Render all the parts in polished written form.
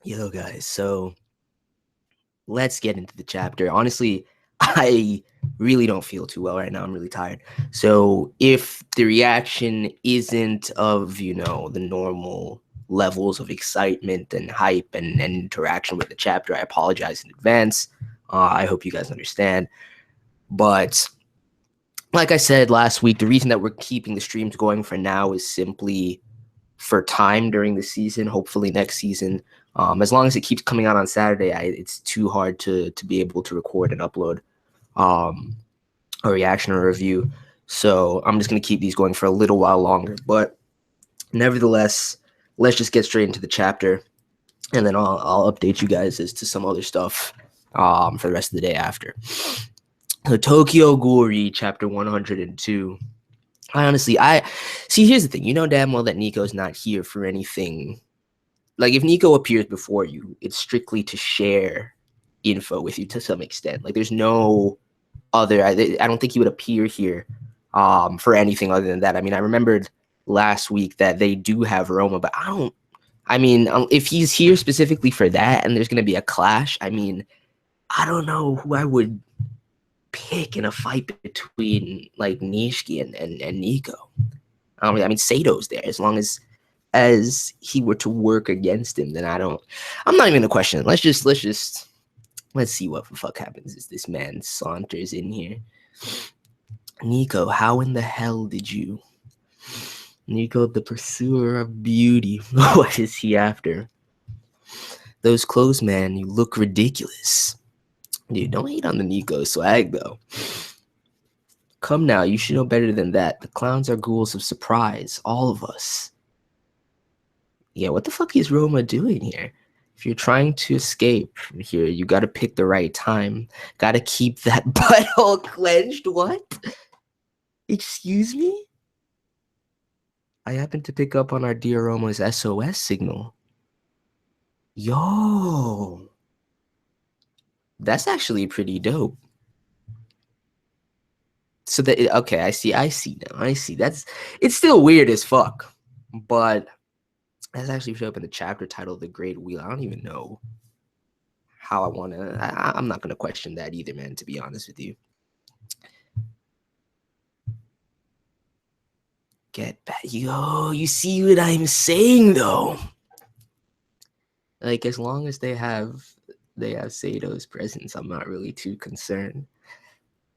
Yo, guys, so let's get into the chapter. Honestly, I really don't feel too well right now. I'm really tired. So, if the reaction isn't of, the normal levels of excitement and hype and interaction with the chapter, I apologize in advance. I hope you guys understand. But like I said last week, the reason that we're keeping the streams going for now is simply for time during the season. Hopefully next season, as long as it keeps coming out on Saturday, it's too hard to be able to record and upload um, a reaction or a review. So I'm just gonna keep these going for a little while longer. But nevertheless, let's just get straight into the chapter, and then I'll update you guys as to some other stuff for the rest of the day after. So Tokyo Ghoul chapter 102. I see. Here's the thing. You know damn well that Nico's not here for anything. Like, if Nico appears before you, it's strictly to share info with you to some extent. Like, there's no other. I don't think he would appear here for anything other than that. I mean, I remembered last week that they do have Roma, but I don't. I mean, if he's here specifically for that, and there's going to be a clash, I mean, I don't know who I would pick in a fight between like Nishiki and Nico. I mean, Sato's there. As long as he were to work against him, then I'm not even gonna question it. Let's see what the fuck happens as this man saunters in here. Nico, how in the hell did you? Nico, the pursuer of beauty. What is he after? Those clothes, man, you look ridiculous. Dude, don't hate on the Nico swag, though. Come now, you should know better than that. The clowns are ghouls of surprise, all of us. Yeah, what the fuck is Roma doing here? If you're trying to escape from here, you gotta pick the right time. Gotta keep that butthole clenched. What? Excuse me? I happened to pick up on our dear Roma's SOS signal. Yo, that's actually pretty dope. So that okay, I see now. I see. It's still weird as fuck, but that's actually showed up in the chapter title, "The Great Wheel." I don't even know how I want to. I'm not gonna question that either, man. To be honest with you. Get back. Yo, you see what I'm saying though? Like, as long as they have Sato's presence, I'm not really too concerned.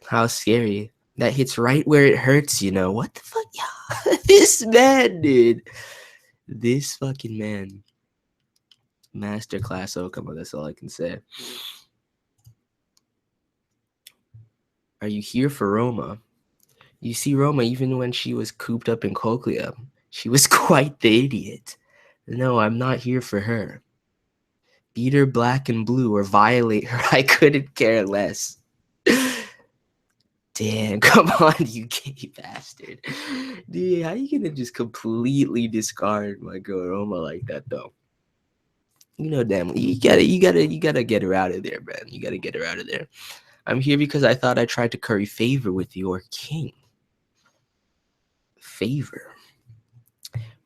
How scary. That hits right where it hurts, you know. What the fuck? Yeah. This man, dude. This fucking man. Masterclass Okama, that's all I can say. Are you here for Roma? You see, Roma, even when she was cooped up in Cochlea, she was quite the idiot. No, I'm not here for her. Beat her black and blue or violate her. I couldn't care less. Damn, come on, you gay bastard. Dude, how you gonna just completely discard my girl Roma like that though? You know damn you gotta get her out of there, man. You gotta get her out of there. I'm here because I thought I tried to curry favor with your king. Favor.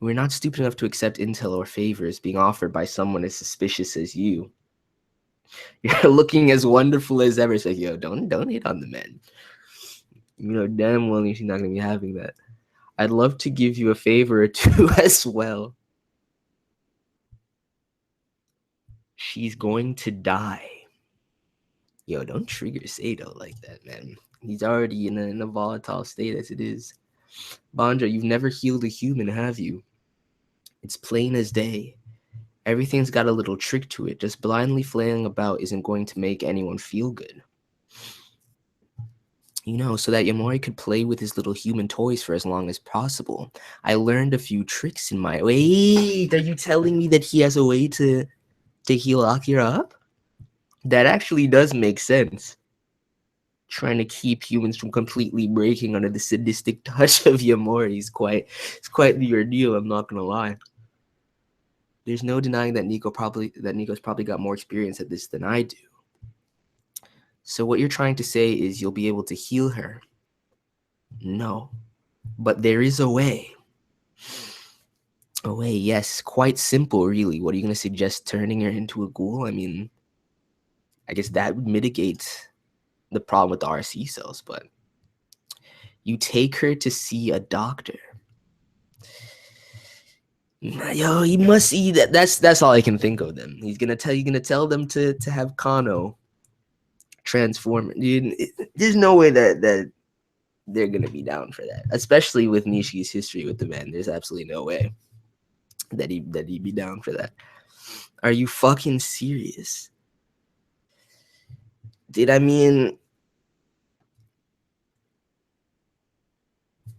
We're not stupid enough to accept intel or favors being offered by someone as suspicious as you. You're looking as wonderful as ever. So, yo, don't hit on the men. You know damn well she's not gonna be having that. I'd love to give you a favor or two as well. She's going to die. Yo, don't trigger Sato like that, man. He's already in a volatile state as it is. Banja, you've never healed a human, have you? It's plain as day. Everything's got a little trick to it. Just blindly flailing about isn't going to make anyone feel good. You know, so that Yamori could play with his little human toys for as long as possible. I learned a few tricks in my... Wait, are you telling me that he has a way to heal Akira up? That actually does make sense. Trying to keep humans from completely breaking under the sadistic touch of Yamori is quite the ordeal, I'm not gonna lie. There's no denying that Nico's probably got more experience at this than I do. So what you're trying to say is you'll be able to heal her? No, but there is a way. Oh, wait, yes, quite simple, really. What are you going to suggest, turning her into a ghoul? I mean, I guess that would mitigate the problem with the RC cells, but you take her to see a doctor. Yo, he must see that. That's all I can think of. Them. He's gonna tell them to have Kano transform. Dude, there's no way that they're gonna be down for that, especially with Nishi's history with the man. There's absolutely no way that he'd be down for that. Are you fucking serious? Did I mean,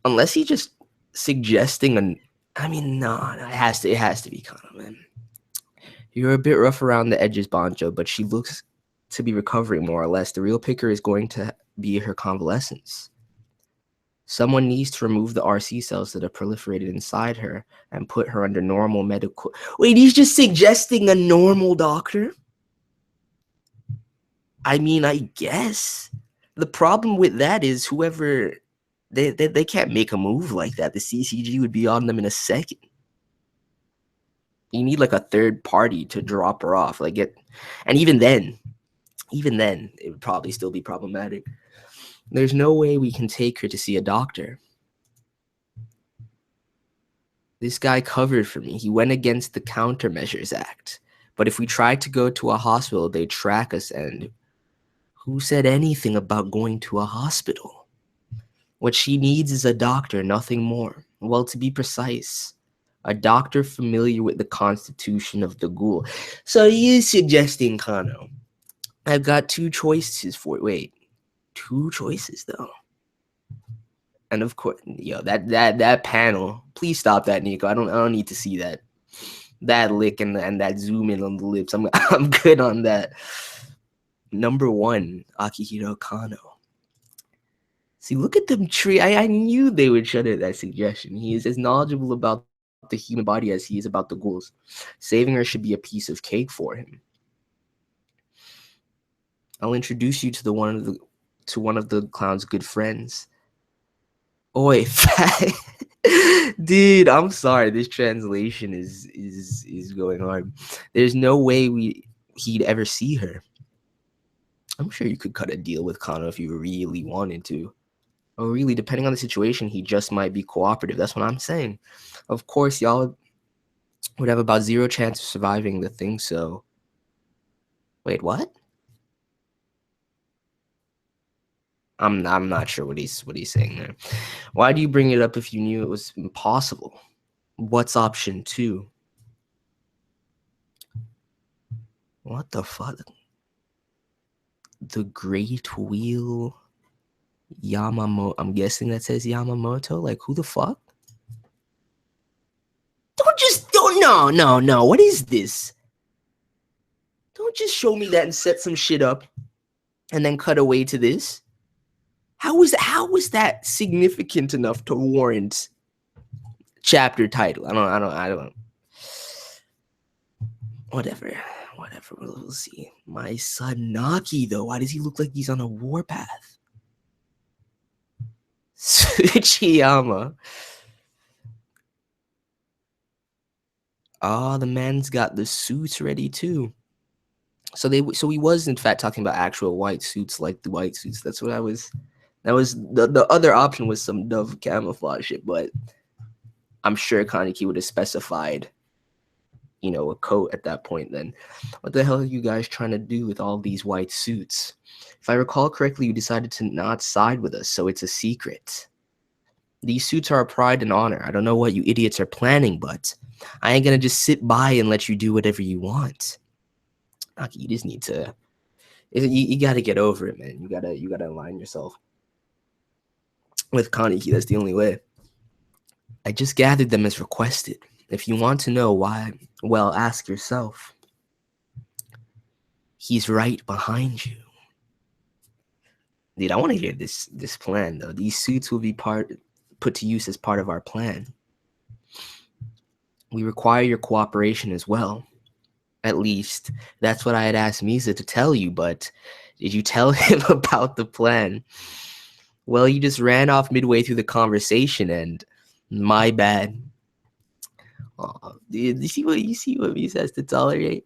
unless he just suggesting an? I mean, no, it has to be Kano, man. You're a bit rough around the edges, Banjo, but she looks to be recovering more or less. The real picker is going to be her convalescence. Someone needs to remove the RC cells that are proliferated inside her and put her under normal medical. Wait, he's just suggesting a normal doctor? I mean, I guess. The problem with that is whoever they can't make a move like that. The CCG would be on them in a second. You need like a third party to drop her off. Like it, and even then, it would probably still be problematic. There's no way we can take her to see a doctor. This guy covered for me. He went against the Countermeasures Act. But if we tried to go to a hospital, they'd track us, and who said anything about going to a hospital? What she needs is a doctor, nothing more. Well, to be precise, a doctor familiar with the constitution of the Ghoul. So you suggesting, Kano, I've got two choices for it. Wait, two choices though. And of course, yo, that panel. Please stop that, Nico. I don't need to see that. That lick and that zoom in on the lips. I'm good on that. Number one, Akihiro Kano. See, look at them tree. I knew they would shudder at that suggestion. He is as knowledgeable about the human body as he is about the ghouls. Saving her should be a piece of cake for him. I'll introduce you to one of the clown's good friends. Oi, dude, I'm sorry. This translation is going hard. There's no way he'd ever see her. I'm sure you could cut a deal with Kano if you really wanted to. Oh, really? Depending on the situation, he just might be cooperative. That's what I'm saying. Of course, y'all would have about zero chance of surviving the thing. So, wait, what? I'm not sure what he's saying there. Why do you bring it up if you knew it was impossible? What's option 2? What the fuck? The Great Wheel Yamamoto. I'm guessing that says Yamamoto. Like, who the fuck? No. What is this? Don't just show me that and set some shit up and then cut away to this. How was that significant enough to warrant chapter title? I don't. Whatever. We'll see. My son Naki, though. Why does he look like he's on a warpath? Tsuchiyama. Oh, the man's got the suits ready too. So he was in fact talking about actual white suits, like the white suits. That's what I was. That was the other option was some dove camouflage shit, but I'm sure Kaneki would have specified, a coat at that point. Then, what the hell are you guys trying to do with all these white suits? If I recall correctly, you decided to not side with us, so it's a secret. These suits are our pride and honor. I don't know what you idiots are planning, but I ain't gonna just sit by and let you do whatever you want. Naki, you just need to. You got to get over it, man. You gotta align yourself with Kaneki. That's the only way. I just gathered them as requested. If you want to know why, well, ask yourself. He's right behind you. Dude, I want to hear this plan, though. These suits will be put to use as part of our plan. We require your cooperation as well. At least, that's what I had asked Misa to tell you, but did you tell him about the plan? Well, you just ran off midway through the conversation, and my bad. Dude, you see what he says to tolerate?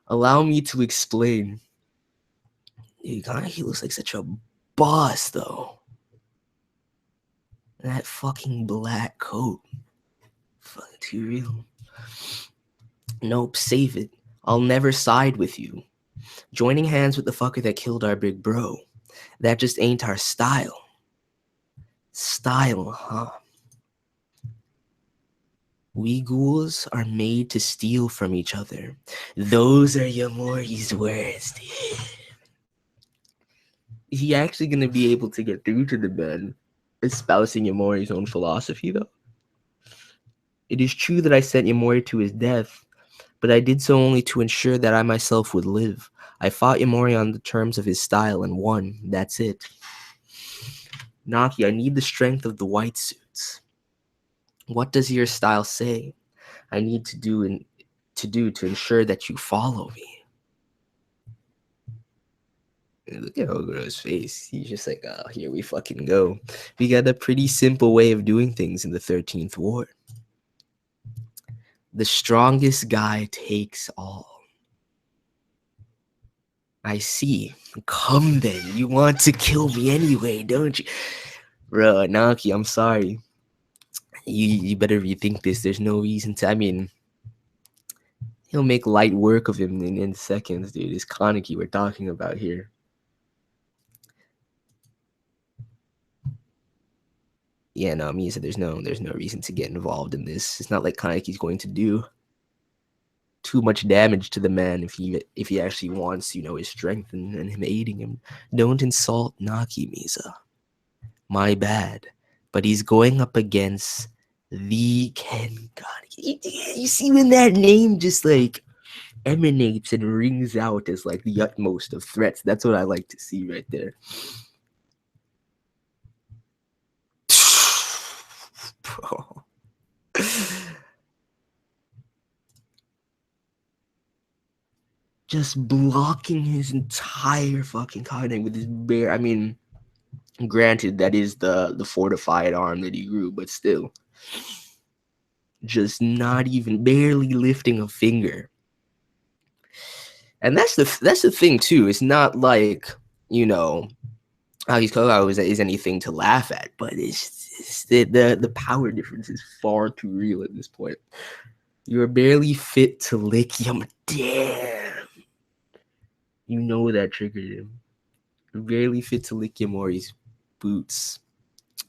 Allow me to explain. Dude, he looks like such a boss, though. That fucking black coat. Fucking too real. Nope, save it. I'll never side with you. Joining hands with the fucker that killed our big bro. That just ain't our style. Style, huh? We ghouls are made to steal from each other. Those are Yamori's words, dude. Is he actually going to be able to get through to the men espousing Yamori's own philosophy, though? It is true that I sent Yamori to his death, but I did so only to ensure that I myself would live. I fought Yamori on the terms of his style and won. That's it. Naki, I need the strength of the white suits. What does your style say I need to do to ensure that you follow me? Look at Ogoro's face. He's just like, oh, here we fucking go. We got a pretty simple way of doing things in the 13th Ward. The strongest guy takes all. I see. Come then. You want to kill me anyway, don't you? Bro, Naki, I'm sorry. You better rethink this. There's no reason to. I mean, he'll make light work of him in seconds, dude. It's Kaneki we're talking about here. Yeah, no, Misa, there's no reason to get involved in this. It's not like Kaneki's going to do too much damage to the man if he actually wants, his strength and him aiding him. Don't insult Naki, Misa. My bad. But he's going up against the Ken Kaneki. You see when that name just like emanates and rings out as like the utmost of threats. That's what I like to see right there. Bro. Just blocking his entire fucking cognate with his bare. I mean, granted, that is the fortified arm that he grew, but still, just not even barely lifting a finger. And that's the thing too. It's not like how he's called is anything to laugh at, but it's the power difference is far too real at this point. You're barely fit to lick him. Damn. You know that triggered him. You're barely fit to lick Yamori's boots.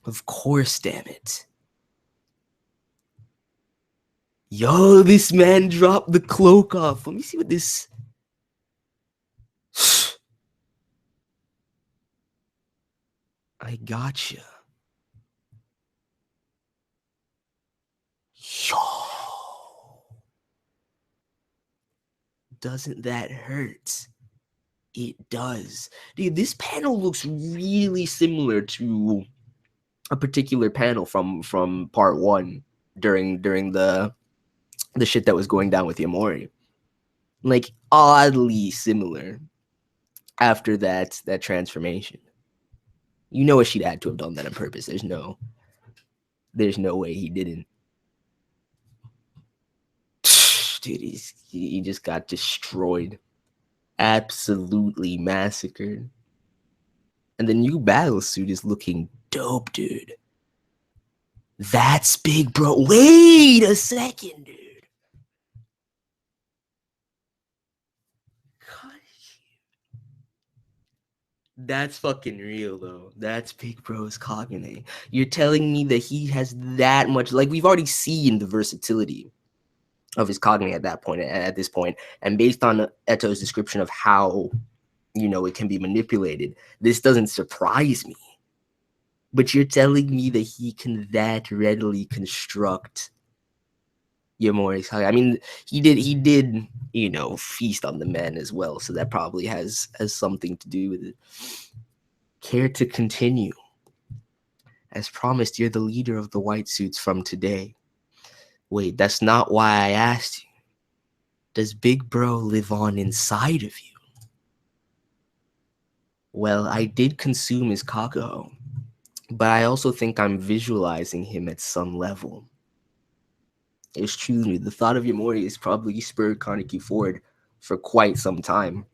Of course, damn it. Yo, this man dropped the cloak off. Let me see what this. I gotcha. Yo. Doesn't that hurt? It does. Dude, this panel looks really similar to a particular panel from part 1 during the shit that was going down with Yamori. Like oddly similar after that transformation. You know she'd had to have done that on purpose. There's no way he didn't. Dude, he just got destroyed. Absolutely massacred. And the new battle suit is looking dope, dude. That's big, bro. Wait a second, dude. That's fucking real, though. That's Big Bro's Kagane. You're telling me that he has that much. Like, we've already seen the versatility of his Kagane at this point. And based on Eto's description of how, it can be manipulated, this doesn't surprise me. But you're telling me that he can that readily construct Yamori's Kagane. I mean, he did, feast on the men as well. So that probably has something to do with it. Care to continue? As promised, you're the leader of the white suits from today. Wait, that's not why I asked you. Does Big Bro live on inside of you? Well, I did consume his Kakuho, but I also think I'm visualizing him at some level. It's true. The thought of Yamori has probably spurred Kaneki forward for quite some time.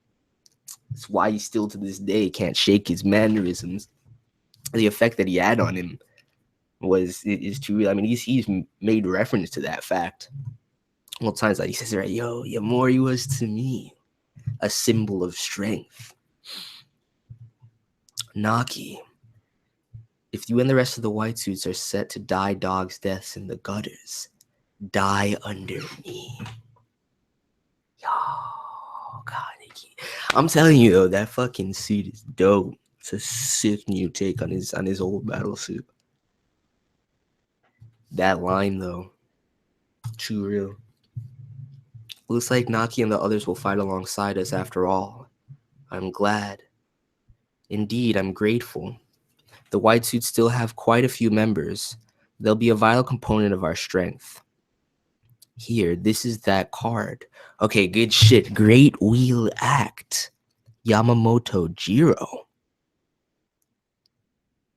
It's why he still to this day can't shake his mannerisms. The effect that he had on him is too real. I mean, he's made reference to that fact. Well, times like he says, right, yo, Yamori was to me a symbol of strength. Naki, if you and the rest of the white suits are set to die dogs' deaths in the gutters, die under me. Yo, Kaneki. I'm telling you though, that fucking suit is dope. It's a sick new take on his old battle suit. That line though, too real. Looks like Naki and the others will fight alongside us after all. I'm glad. Indeed, I'm grateful. The white suits still have quite a few members. They'll be a vital component of our strength. Here, this is that card. Okay, good shit. Great Wheel Act. Yamamoto Jiro.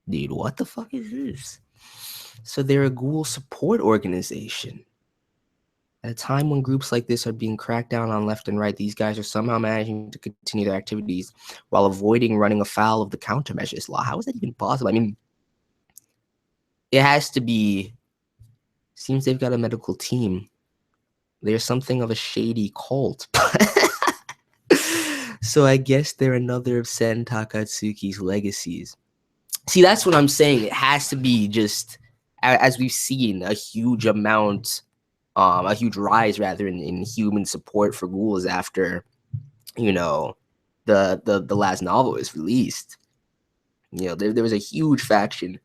Dude, what the fuck is this? So they're a ghoul support organization. At a time when groups like this are being cracked down on left and right, these guys are somehow managing to continue their activities while avoiding running afoul of the countermeasures law. How is that even possible? I mean, it has to be. Seems they've got a medical team. They're something of a shady cult. So I guess they're another of Sen Takatsuki's legacies. See, that's what I'm saying. It has to be just, as we've seen, a huge amount, a huge rise rather in human support for ghouls after, you know, the last novel was released. You know, there was a huge faction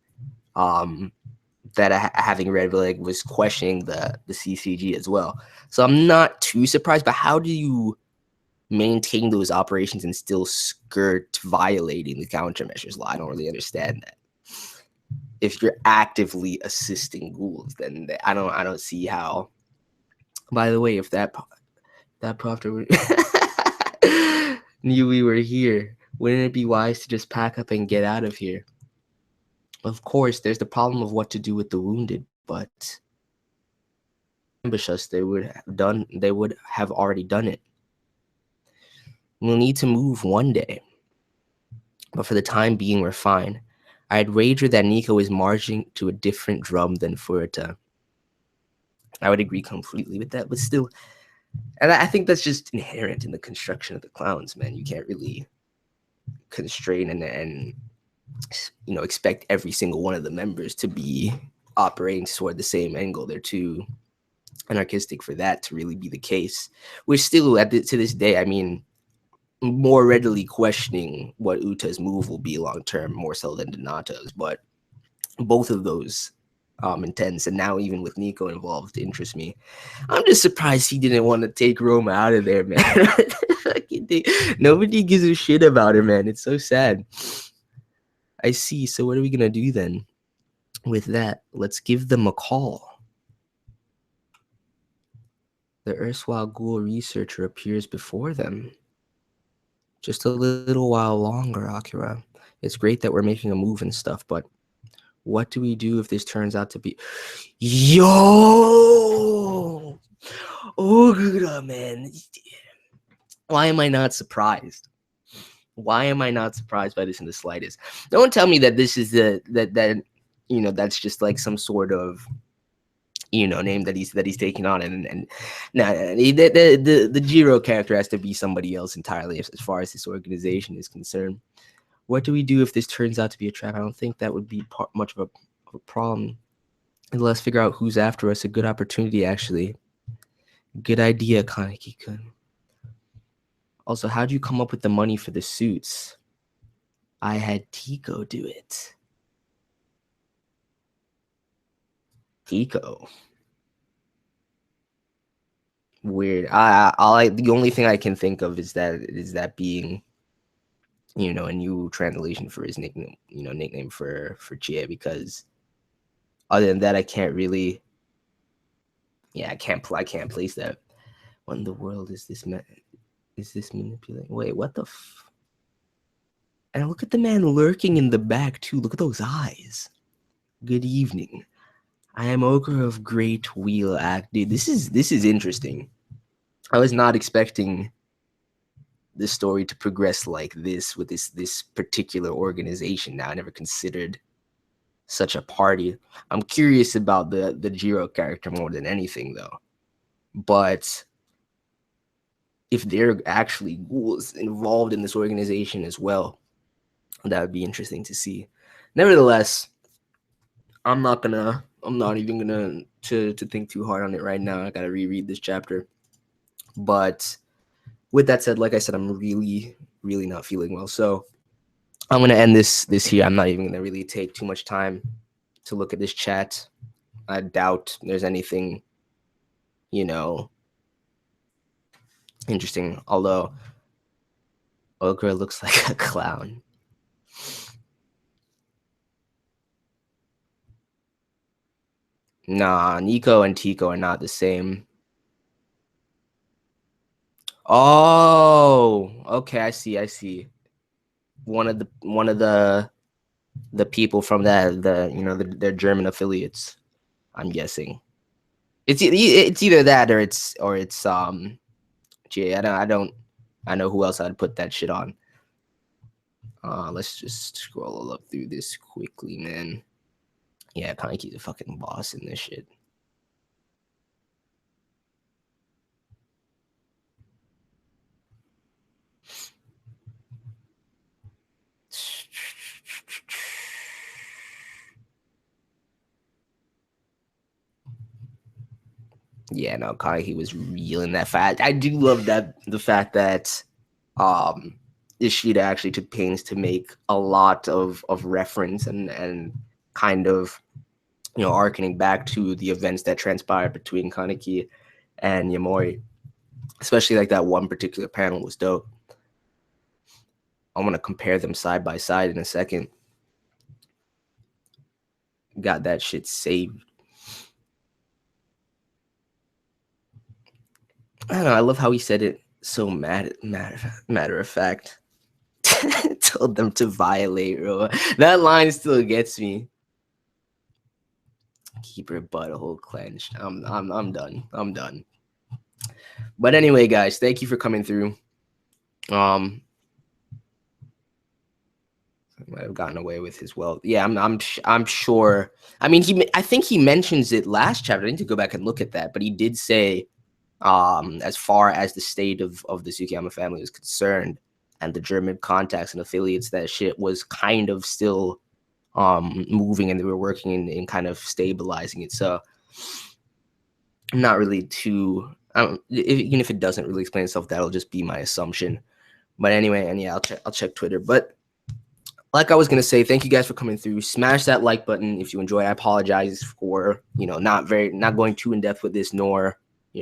that having read like was questioning the CCG as well. So I'm not too surprised. But how do you maintain those operations and still skirt violating the countermeasures law? I don't really understand that. If you're actively assisting ghouls, then I don't see how. By the way, if that propter knew we were here, wouldn't it be wise to just pack up and get out of here? Of course, there's the problem of what to do with the wounded, but ambush us, they would have already done it. We'll need to move one day, but for the time being, we're fine. I'd wager that Nico is marching to a different drum than Furuta. I would agree completely with that, but still, and I think that's just inherent in the construction of the clowns, man. You can't really constrain and expect every single one of the members to be operating toward the same angle. They're too anarchistic for that to really be the case. We're still to this day, I mean, more readily questioning what Uta's move will be long term, more so than Donato's. But both of those intents, and now even with Nico involved, interest me. I'm just surprised he didn't want to take Roma out of there, man. Nobody gives a shit about her, man. It's so sad. I see. So what are we gonna do then? With that, let's give them a call. The erstwhile ghoul researcher appears before them. Just a little while longer, Akira. It's great that we're making a move and stuff, but what do we do if this turns out to be... Yo! Ogura, man. Why am I not surprised? Why am I not surprised by this in the slightest? Don't tell me that this is that's just like some sort of name that he's taking on, and now the Jiro character has to be somebody else entirely as far as this organization is concerned. What do we do if this turns out to be a trap? I don't think that would be much of a problem. And let's figure out who's after us. A good opportunity, actually. Good idea, Kaneki-kun. Also, how do you come up with the money for the suits? I had Tico do it. Tico. Weird. The only thing I can think of is that being, a new translation for his nickname for Chie, because other than that, I can't really. Yeah, I can't place that. What in the world is this manipulating? Wait, what the? And look at the man lurking in the back too. Look at those eyes. Good evening. I am Ogre of Great Wheel Act. Dude, this is interesting. I was not expecting the story to progress like this with this particular organization. Now I never considered such a party. I'm curious about the Jiro character more than anything though. But if they're actually ghouls involved in this organization as well, that would be interesting to see. Nevertheless, I'm not even gonna to think too hard on it right now. I gotta reread this chapter. But with that said, like I said, I'm really not feeling well. So I'm gonna end this here. I'm not even gonna really take too much time to look at this chat. I doubt there's anything, interesting. Although Ogre looks like a clown. Nah, Nico and Tico are not the same. Oh, okay, I see. One of the people from their German affiliates, I'm guessing. It's either that or it's gee, I know who else I'd put that shit on. Let's just scroll up through this quickly, man. Yeah, Kanki's a fucking boss in this shit. Yeah, no, Kanki was real in that fact. I do love the fact that Ishida actually took pains to make a lot of reference and kind of arcing back to the events that transpired between Kaneki and Yamori. Especially like that one particular panel was dope. I want to compare them side by side in a second. Got that shit saved. I don't know. I love how he said it so matter of fact. Told them to violate, bro. That line still gets me. Keep her butthole clenched. I'm done. I'm done. But anyway, guys, thank you for coming through. I might have gotten away with his wealth. Yeah, I'm sure. I mean, I think he mentions it last chapter. I need to go back and look at that, but he did say, as far as the state of the Tsukiyama family is concerned, and the German contacts and affiliates, that shit was kind of still moving, and they were working in kind of stabilizing it. So I'm not really too. Even if it doesn't really explain itself, that'll just be my assumption. But anyway, and yeah, I'll check Twitter. But like I was gonna say, thank you guys for coming through. Smash that like button if you enjoy. I apologize for not going too in depth with this, nor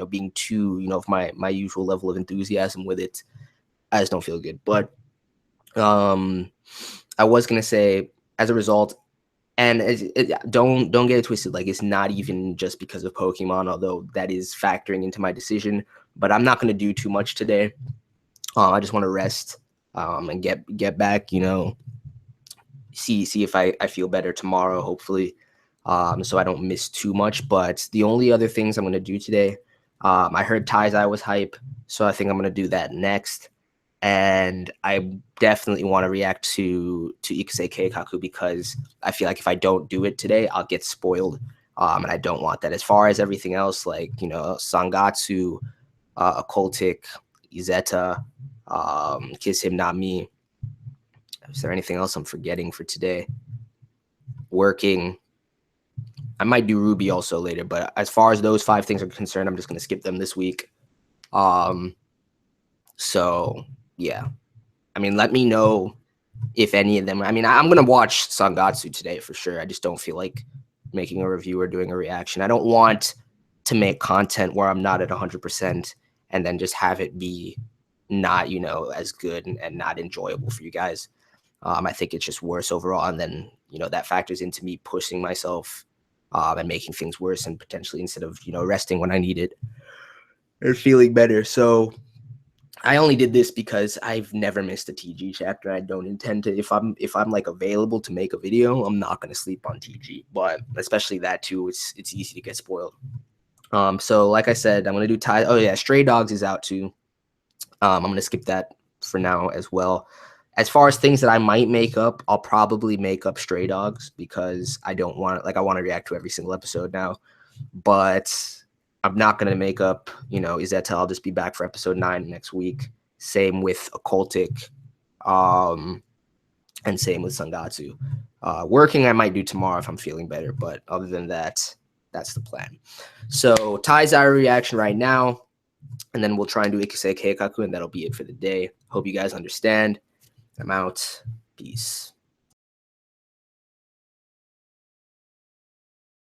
being too of my usual level of enthusiasm with it. I just don't feel good. But I was gonna say, as a result, and don't get it twisted. Like, it's not even just because of Pokemon, although that is factoring into my decision. But I'm not gonna do too much today. I just want to rest and get back. See if I feel better tomorrow, hopefully, so I don't miss too much. But the only other things I'm going to do today, I heard Taizai was hype, so I think I'm going to do that next. And I definitely want to react to Ikuse Keikaku, because I feel like if I don't do it today, I'll get spoiled, and I don't want that. As far as everything else, like, Sangatsu, Occultic, Izeta, Kiss Him Not Me. Is there anything else I'm forgetting for today? Working. I might do Ruby also later, but as far as those 5 things are concerned, I'm just going to skip them this week. So yeah, I mean, let me know if any of them. I mean, I'm going to watch Sangatsu today for sure. I just don't feel like making a review or doing a reaction. I don't want to make content where I'm not at 100% and then just have it be not, as good and not enjoyable for you guys. I think it's just worse overall. And then, that factors into me pushing myself and making things worse, and potentially, instead of, resting when I need it and feeling better. So I only did this because I've never missed a TG chapter. I don't intend to. If I'm like available to make a video, I'm not gonna sleep on TG. But especially that too, it's easy to get spoiled. So like I said, I'm gonna do tie. Oh yeah, Stray Dogs is out too. I'm gonna skip that for now as well. As far as things that I might make up, I'll probably make up Stray Dogs because I don't want I want to react to every single episode now. But I'm not gonna make up, Is That Tell? I'll just be back for episode 9 next week. Same with Occultic, and same with Sangatsu. Working I might do tomorrow if I'm feeling better, but other than that, that's the plan. So Tai's our reaction right now, and then we'll try and do Ikisei Keikaku, and that'll be it for the day. Hope you guys understand. I'm out. Peace.